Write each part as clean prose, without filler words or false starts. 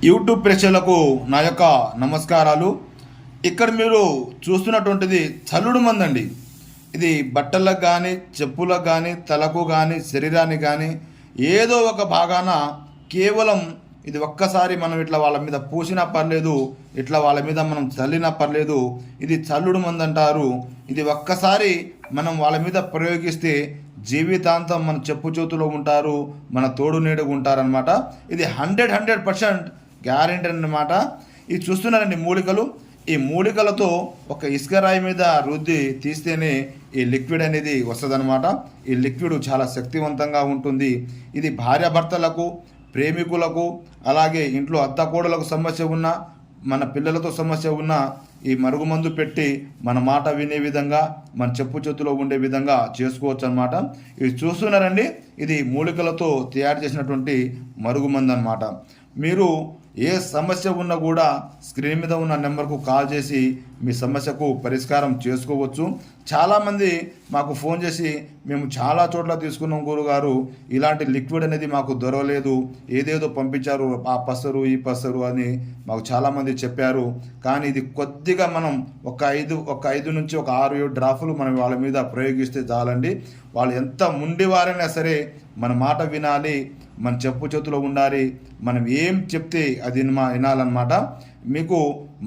YouTube ప్రేక్షకులకు నా యొక్క నమస్కారాలు. ఇక్కడ మీరు చూస్తున్నటువంటిది చల్లుడు మందండి. ఇది బట్టలకు కానీ, చెప్పులకు కానీ, తలకు కానీ, శరీరానికి కానీ ఏదో ఒక భాగాన కేవలం ఇది ఒక్కసారి మనం ఇట్లా వాళ్ళ మీద పూసినా పర్లేదు, ఇట్లా వాళ్ళ మీద మనం చల్లినా పర్లేదు. ఇది చల్లుడు మందు అంటారు. ఇది ఒక్కసారి మనం వాళ్ళ మీద ప్రయోగిస్తే జీవితాంతం మన చెప్పు చేతిలో ఉంటారు, మన తోడు నీడగా ఉంటారనమాట. ఇది 100% గ్యారెంటీ అన్నమాట. ఇది చూస్తున్నారండి మూలికలు. ఈ మూలికలతో ఒక ఇసుక రాయి మీద రుద్ది తీస్తేనే ఈ లిక్విడ్ అనేది వస్తుందన్నమాట. ఈ లిక్విడ్ చాలా శక్తివంతంగా ఉంటుంది. ఇది భార్యాభర్తలకు, ప్రేమికులకు, అలాగే ఇంట్లో అత్తకోడలకు సమస్య ఉన్నా, మన పిల్లలతో సమస్య ఉన్నా ఈ మరుగుమందు పెట్టి మన మాట వినే విధంగా, మన చెప్పు చేతిలో ఉండే విధంగా చేసుకోవచ్చు అనమాట. ఇది చూస్తున్నారండి, ఇది మూలికలతో తయారు చేసినటువంటి మరుగుమందు అనమాట. మీరు ఏ సమస్య ఉన్నా కూడా స్క్రీన్ మీద ఉన్న నెంబర్కు కాల్ చేసి మీ సమస్యకు పరిష్కారం చేసుకోవచ్చు. చాలామంది మాకు ఫోన్ చేసి మేము చాలా చోట్ల తీసుకున్నాం గురుగారు, ఇలాంటి లిక్విడ్ అనేది మాకు దొరకలేదు, ఏదేదో పంపించారు, ఆ పసరు ఈ పసరు అని మాకు చాలామంది చెప్పారు. కానీ ఇది కొద్దిగా మనం ఒక ఐదు నుంచి ఒక 6-7 డ్రాఫ్లు మనం వాళ్ళ మీద ప్రయోగిస్తే చాలండి. వాళ్ళు ఎంత ముండివారైనా సరే మన మాట వినాలి, మన చెప్పు చేతిలో ఉండాలి, మనం ఏం చెప్తే అది వినాలన్నమాట. మీకు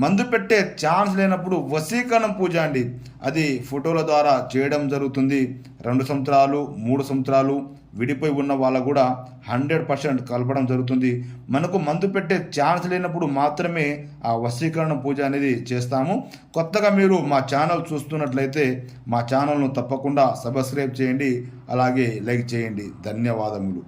మందు పెట్టే ఛాన్స్ లేనప్పుడు వశీకరణ పూజ అండి, అది ఫోటోల ద్వారా చేయడం జరుగుతుంది. 2 సంవత్సరాలు 3 సంవత్సరాలు విడిపోయి ఉన్న వాళ్ళకు కూడా 100% కలపడం జరుగుతుంది. మనకు మందు పెట్టే ఛాన్స్ లేనప్పుడు మాత్రమే ఆ వశీకరణ పూజ అనేది చేస్తాము. కొత్తగా మీరు మా ఛానల్ చూస్తున్నట్లయితే మా ఛానల్ను తప్పకుండా సబ్స్క్రైబ్ చేయండి, అలాగే లైక్ చేయండి. ధన్యవాదములు.